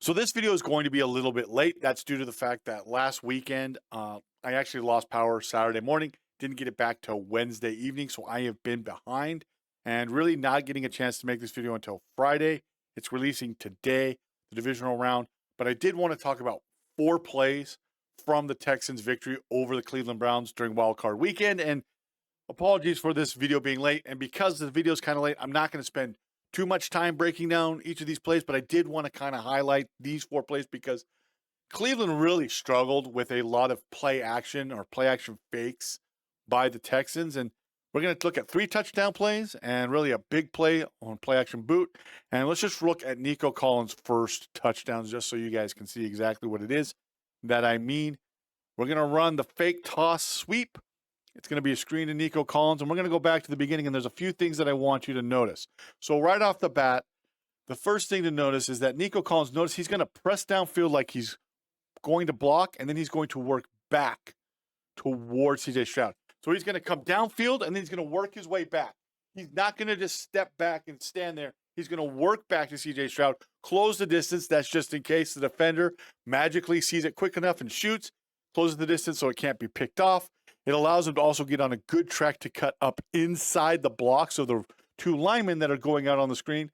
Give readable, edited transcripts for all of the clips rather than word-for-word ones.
So this video is going to be a little bit late. That's due to the fact that last weekend, I actually lost power Saturday morning, didn't get it back till Wednesday evening. So I have been behind and really not getting a chance to make this video until Friday. It's releasing today, the divisional round. But I did want to talk about 4 plays from the Texans' victory over the Cleveland Browns during Wild Card weekend. And apologies for this video being late. And because the video is kind of late, I'm not going to spend too much time breaking down each of these plays, but I did want to kind of highlight these 4 plays because Cleveland really struggled with a lot of play action or play action fakes by the Texans. And we're going to look at 3 touchdown plays and really a big play on play action boot. And let's just look at NIco Collins' first touchdowns just so you guys can see exactly what it is that I mean. We're going to run the fake toss sweep. It's going to be a screen to NIco Collins, and we're going to go back to the beginning, and there's a few things that I want you to notice. So right off the bat, the first thing to notice is that NIco Collins, notice he's going to press downfield like he's going to block, and then he's going to work back towards C.J. Stroud. So he's going to come downfield, and then he's going to work his way back. He's not going to just step back and stand there. He's going to work back to C.J. Stroud, close the distance. That's just in case the defender magically sees it quick enough and shoots, closes the distance so it can't be picked off. It allows him to also get on a good track to cut up inside the block. So the 2 linemen that are going out on the screen,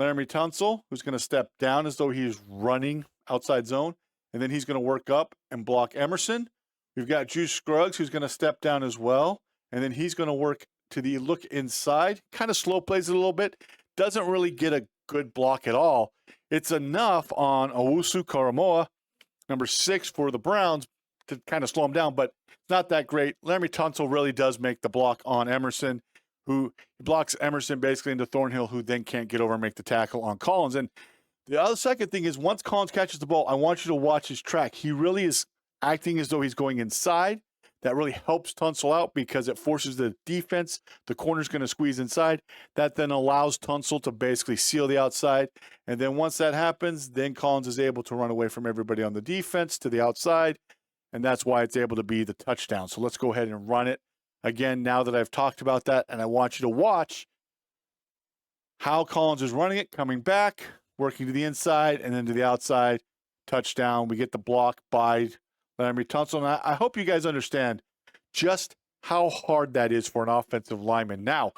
Laremy Tunsil, who's going to step down as though he's running outside zone, and then he's going to work up and block Emerson. We've got Juice Scruggs, who's going to step down as well, and then he's going to work to the look inside, kind of slow plays it a little bit, doesn't really get a good block at all. It's enough on Owusu Karamoa, number 6 for the Browns, to kind of slow him down, but it's not that great. Laremy Tunsil really does make the block on Emerson, who blocks Emerson basically into Thornhill, who then can't get over and make the tackle on Collins. And the other second thing is once Collins catches the ball, I want you to watch his track. He really is acting as though he's going inside. That really helps Tunsil out because it forces the defense. The corner's going to squeeze inside. That then allows Tunsil to basically seal the outside. And then once that happens, then Collins is able to run away from everybody on the defense to the outside. And that's why it's able to be the touchdown. So let's go ahead and run it again now that I've talked about that. And I want you to watch how Collins is running it, coming back, working to the inside, and then to the outside. Touchdown. We get the block by Laremy Tunsil. And I hope you guys understand just how hard that is for an offensive lineman. Now,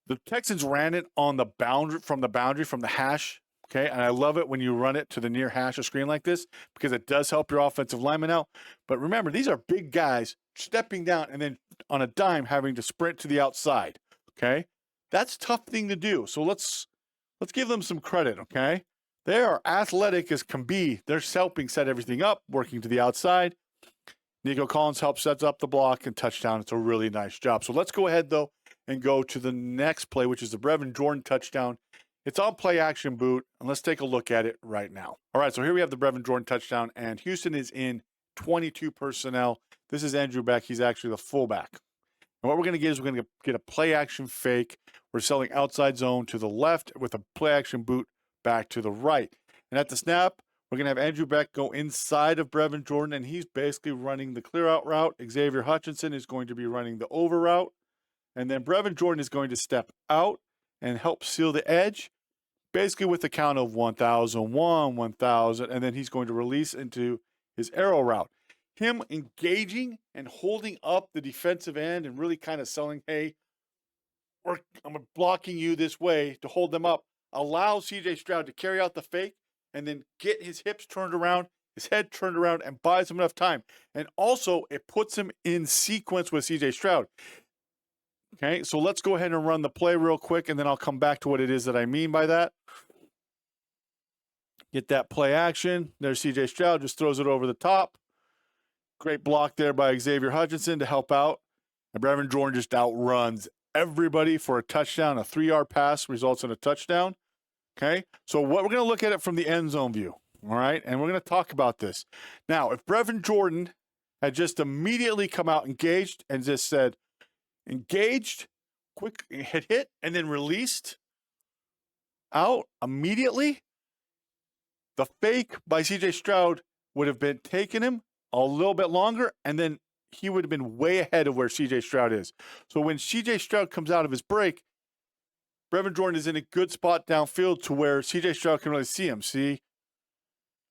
the Texans ran it on the boundary, from the hash. Okay, and I love it when you run it to the near hash of screen like this because it does help your offensive lineman out. But remember, these are big guys stepping down and then on a dime having to sprint to the outside. Okay, that's a tough thing to do. So let's give them some credit. Okay, they are athletic as can be. They're helping set everything up, working to the outside. NIco Collins helps set up the block and touchdown. It's a really nice job. So let's go ahead though and go to the next play, which is the Brevin Jordan touchdown. It's on play action boot, and let's take a look at it right now. All right, so here we have the Brevin Jordan touchdown, and Houston is in 22 personnel. This is Andrew Beck. He's actually the fullback. And what we're going to get is we're going to get a play action fake. We're selling outside zone to the left with a play action boot back to the right. And at the snap, we're going to have Andrew Beck go inside of Brevin Jordan, and he's basically running the clear out route. Xavier Hutchinson is going to be running the over route. And then Brevin Jordan is going to step out and help seal the edge, basically with the count of 1,001, 1,000, and then he's going to release into his arrow route. Him engaging and holding up the defensive end and really kind of selling, hey, I'm blocking you this way to hold them up, allows C.J. Stroud to carry out the fake and then get his hips turned around, his head turned around, and buys him enough time. And also, it puts him in sequence with C.J. Stroud. Okay, so let's go ahead and run the play real quick, and then I'll come back to what it is that I mean by that. Get that play action. There's C.J. Stroud, just throws it over the top. Great block there by Xavier Hutchinson to help out. And Brevin Jordan just outruns everybody for a touchdown. A 3-yard pass results in a touchdown. Okay, so what we're going to look at it from the end zone view. All right, and we're going to talk about this. Now, if Brevin Jordan had just immediately come out engaged and just said, engaged, quick hit, and then released out immediately, the fake by C.J. Stroud would have been taking him a little bit longer, and then he would have been way ahead of where C.J. Stroud is. So when C.J. Stroud comes out of his break, Brevin Jordan is in a good spot downfield to where C.J. Stroud can really see him. See,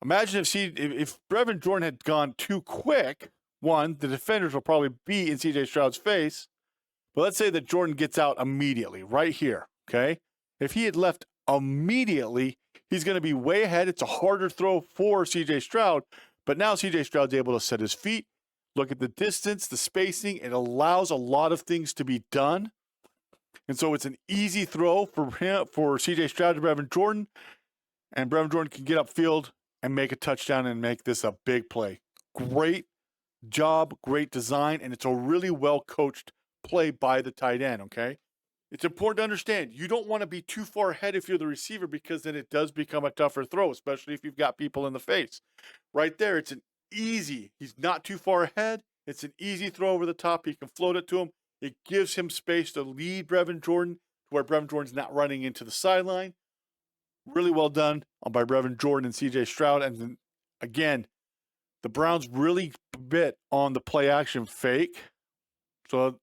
Imagine if Brevin Jordan had gone too quick, one, the defenders will probably be in CJ Stroud's face. But let's say that Jordan gets out immediately, right here, okay? If he had left immediately, he's going to be way ahead. It's a harder throw for CJ Stroud, but now CJ Stroud's able to set his feet, look at the distance, the spacing. It allows a lot of things to be done. And so it's an easy throw for CJ Stroud to Brevin Jordan, and Brevin Jordan can get upfield and make a touchdown and make this a big play. Great job, great design, and it's a really well-coached play by the tight end, okay? It's important to understand, you don't want to be too far ahead if you're the receiver, because then it does become a tougher throw, especially if you've got people in the face. Right there, it's an easy, he's not too far ahead. It's an easy throw over the top. He can float it to him. It gives him space to lead Brevin Jordan to where Brevin Jordan's not running into the sideline. Really well done by Brevin Jordan and CJ Stroud. And then, again, the Browns really bit on the play action fake. So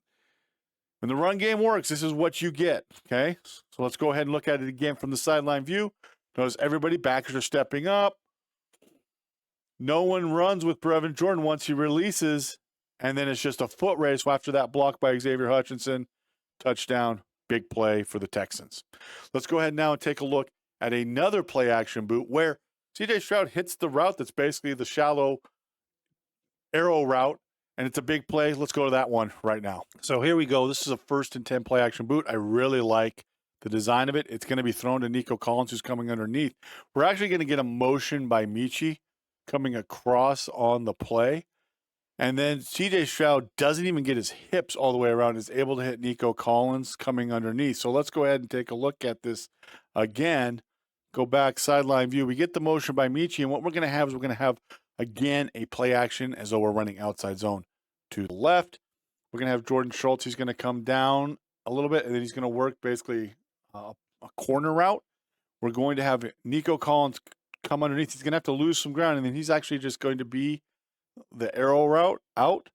when the run game works, this is what you get, okay? So let's go ahead and look at it again from the sideline view. Notice everybody, backers are stepping up. No one runs with Brevin Jordan once he releases, and then it's just a foot race after that block by Xavier Hutchinson. Touchdown, big play for the Texans. Let's go ahead now and take a look at another play action boot where CJ Stroud hits the route that's basically the shallow arrow route, and it's a big play. Let's go to that one right now. So here we go. This is a 1st and 10 play action boot. I really like the design of it. It's going to be thrown to NIco Collins, who's coming underneath. We're actually going to get a motion by Michi coming across on the play. And then CJ Stroud doesn't even get his hips all the way around, is able to hit NIco Collins coming underneath. So let's go ahead and take a look at this again. Go back, sideline view. We get the motion by Michi, and what we're going to have is we're going to have, again, a play action as though we're running outside zone to the left. We're going to have Jordan Schutlz. He's going to come down a little bit, and then he's going to work basically a corner route. We're going to have NIco Collins come underneath. He's going to have to lose some ground, and then he's actually just going to be the arrow route out.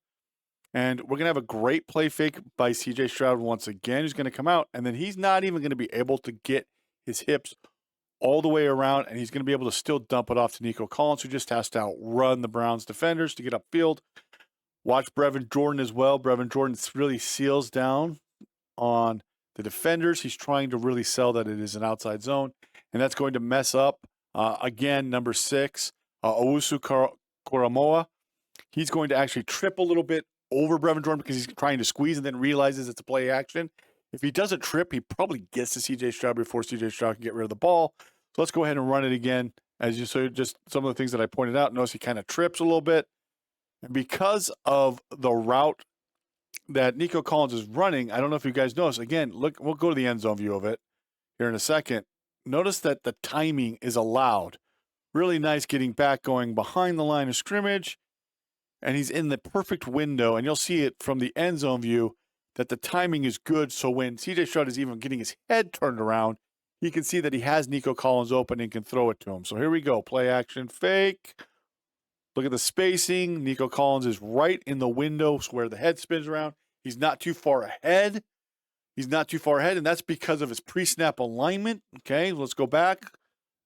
And we're going to have a great play fake by CJ Stroud once again. He's going to come out, and then he's not even going to be able to get his hips all the way around, and he's going to be able to still dump it off to NIco Collins, who just has to outrun the Browns defenders to get upfield. Watch Brevin Jordan as well. Brevin Jordan really seals down on the defenders. He's trying to really sell that it is an outside zone, and that's going to mess up, again, number 6, Owusu Koromoa. He's going to actually trip a little bit over Brevin Jordan because he's trying to squeeze and then realizes it's a play action. If he doesn't trip, he probably gets to CJ Stroud before CJ Stroud can get rid of the ball. So let's go ahead and run it again. As you saw, just some of the things that I pointed out. Notice he kind of trips a little bit. And because of the route that NIco Collins is running, I don't know if you guys notice. Again, look, we'll go to the end zone view of it here in a second. Notice that the timing is allowed. Really nice getting back, going behind the line of scrimmage. And he's in the perfect window. And you'll see it from the end zone view that the timing is good. So when CJ Stroud is even getting his head turned around, you can see that he has NIco Collins open and can throw it to him. So here we go. Play action fake. Look at the spacing. NIco Collins is right in the window where the head spins around. He's not too far ahead. He's not too far ahead, and that's because of his pre-snap alignment. Okay, let's go back.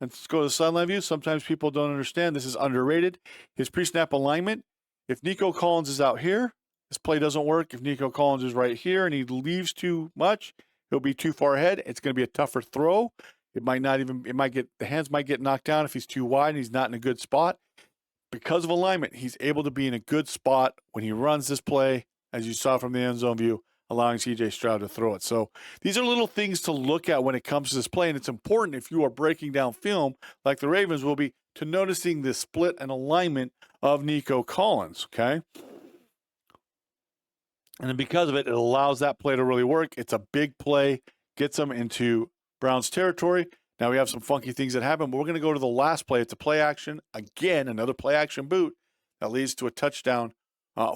Let's go to the sideline view. Sometimes people don't understand. This is underrated. His pre-snap alignment. If NIco Collins is out here, this play doesn't work. If NIco Collins is right here and he leaves too much, he'll be too far ahead. It's going to be a tougher throw. The hands might get knocked down if he's too wide and he's not in a good spot. Because of alignment, he's able to be in a good spot when he runs this play, as you saw from the end zone view, allowing CJ Stroud to throw it. So these are little things to look at when it comes to this play, and it's important if you are breaking down film, like the Ravens will be, to noticing the split and alignment of NIco Collins, okay? And then because of it, it allows that play to really work. It's a big play, gets them into Browns territory. Now we have some funky things that happen, but we're going to go to the last play. It's a play action. Again, another play action boot that leads to a touchdown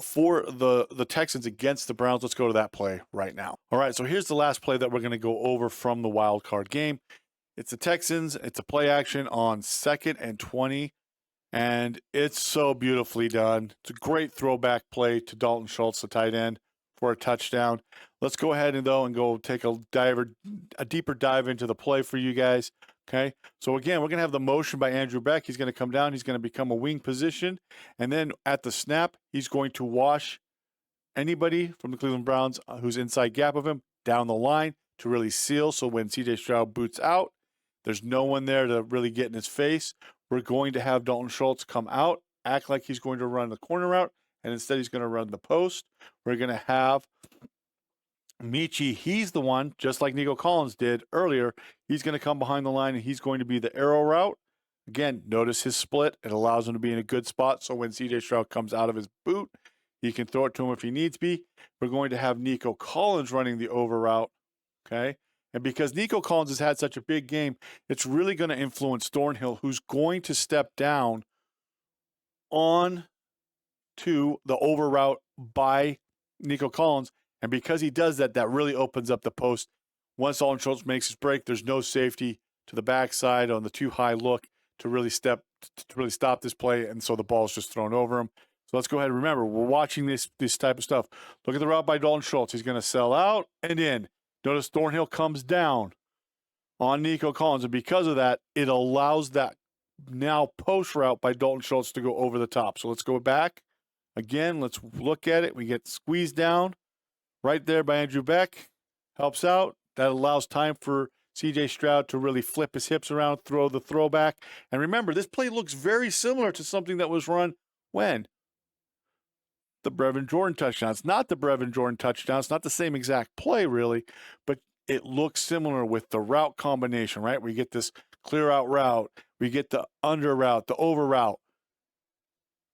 for the Texans against the Browns. Let's go to that play right now. All right, so here's the last play that we're going to go over from the wild card game. It's the Texans. It's a play action on 2nd and 20, and it's so beautifully done. It's a great throwback play to Dalton Schutlz, the tight end, for a touchdown. Let's go ahead and go take a deeper dive into the play for you guys. Okay, so again, we're going to have the motion by Andrew Beck. He's going to come down. He's going to become a wing position. And then at the snap, he's going to wash anybody from the Cleveland Browns who's inside gap of him down the line to really seal. So when CJ Stroud boots out, there's no one there to really get in his face. We're going to have Dalton Schutlz come out, act like he's going to run the corner route, and instead he's going to run the post. We're going to have Michi, he's the one, just like NIco Collins did earlier, he's going to come behind the line and he's going to be the arrow route. Again, notice his split. It allows him to be in a good spot. So when CJ Stroud comes out of his boot, he can throw it to him if he needs be. We're going to have NIco Collins running the over route. Okay. And because NIco Collins has had such a big game, it's really going to influence Thornhill, who's going to step down on to the over route by NIco Collins. And because he does that, that really opens up the post. Once Dalton Schutlz makes his break, there's no safety to the backside on the too high look to really stop this play. And so the ball is just thrown over him. So let's go ahead and remember, we're watching this type of stuff. Look at the route by Dalton Schutlz. He's going to sell out and in. Notice Thornhill comes down on NIco Collins. And because of that, it allows that now post route by Dalton Schutlz to go over the top. So let's go back. Again, let's look at it. We get squeezed down right there by Andrew Beck. Helps out. That allows time for CJ Stroud to really flip his hips around, throw the throwback. And remember, this play looks very similar to something that was run when? The Brevin Jordan touchdown. It's not the Brevin Jordan touchdown. It's not the same exact play, really, but it looks similar with the route combination, right? We get this clear out route. We get the under route, the over route.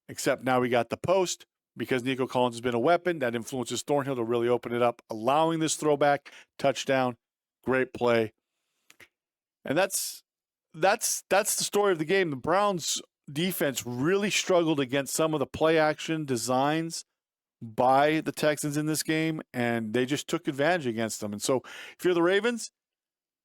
Except now we got the post. Because NIco Collins has been a weapon, that influences Thornhill to really open it up, allowing this throwback touchdown. Great play. And that's the story of the game. The Browns defense really struggled against some of the play action designs by the Texans in this game, and they just took advantage against them. And so if you're the Ravens,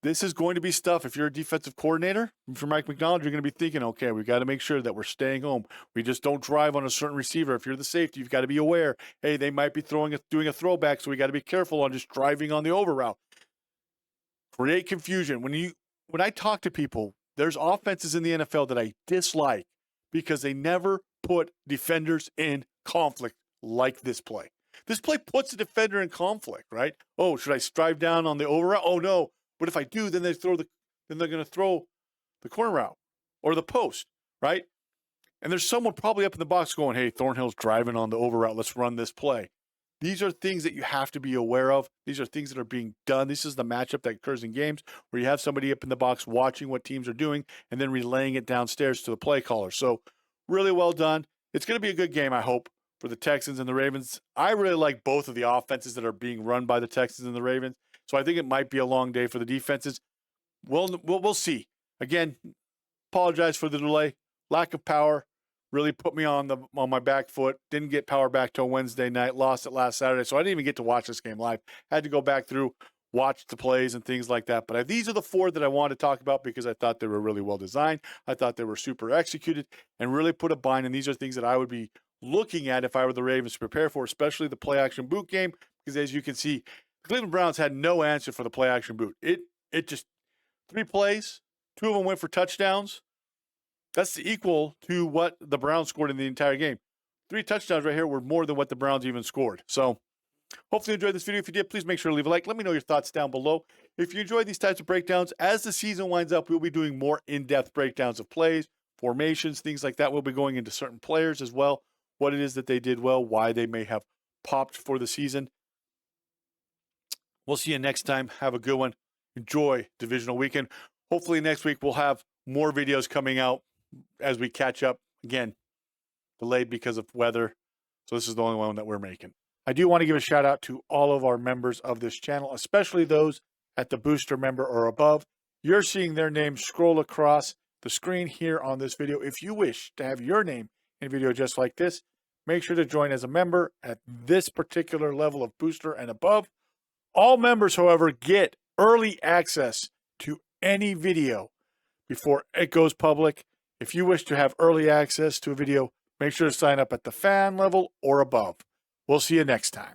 this is going to be stuff. If you're a defensive coordinator, if you're Mike McDonald, you're going to be thinking, okay, we've got to make sure that we're staying home. We just don't drive on a certain receiver. If you're the safety, you've got to be aware, hey, they might be doing a throwback, so we got to be careful on just driving on the over route. Create confusion. When I talk to people, there's offenses in the NFL that I dislike because they never put defenders in conflict like this play. This play puts the defender in conflict, right? Oh, should I drive down on the over route? Oh, no. But if I do, then they're going to throw the corner route or the post, right? And there's someone probably up in the box going, hey, Thornhill's driving on the over route. Let's run this play. These are things that you have to be aware of. These are things that are being done. This is the matchup that occurs in games where you have somebody up in the box watching what teams are doing and then relaying it downstairs to the play caller. So really well done. It's going to be a good game, I hope, for the Texans and the Ravens. I really like both of the offenses that are being run by the Texans and the Ravens. So I think it might be a long day for the defenses. We'll see. Again, apologize for the delay. Lack of power really put me on my back foot. Didn't get power back till Wednesday night. Lost it last Saturday. So I didn't even get to watch this game live. Had to go back through, watch the plays and things like that. But these are the four that I wanted to talk about because I thought they were really well designed. I thought they were super executed and really put a bind. And these are things that I would be looking at if I were the Ravens to prepare for, especially the play action boot game. Because as you can see, the Cleveland Browns had no answer for the play action boot. It just 3 plays, 2 of them went for touchdowns. That's equal to what the Browns scored in the entire game. 3 touchdowns right here were more than what the Browns even scored. So hopefully you enjoyed this video. If you did, please make sure to leave a like. Let me know your thoughts down below. If you enjoyed these types of breakdowns, as the season winds up, we'll be doing more in-depth breakdowns of plays, formations, things like that. We'll be going into certain players as well, what it is that they did well, why they may have popped for the season. We'll see you next time. Have a good one. Enjoy Divisional Weekend. Hopefully next week we'll have more videos coming out as we catch up. Again, delayed because of weather. So this is the only one that we're making. I do want to give a shout out to all of our members of this channel, especially those at the booster member or above. You're seeing their names scroll across the screen here on this video. If you wish to have your name in a video just like this, make sure to join as a member at this particular level of booster and above. All members, however, get early access to any video before it goes public. If you wish to have early access to a video, make sure to sign up at the fan level or above. We'll see you next time.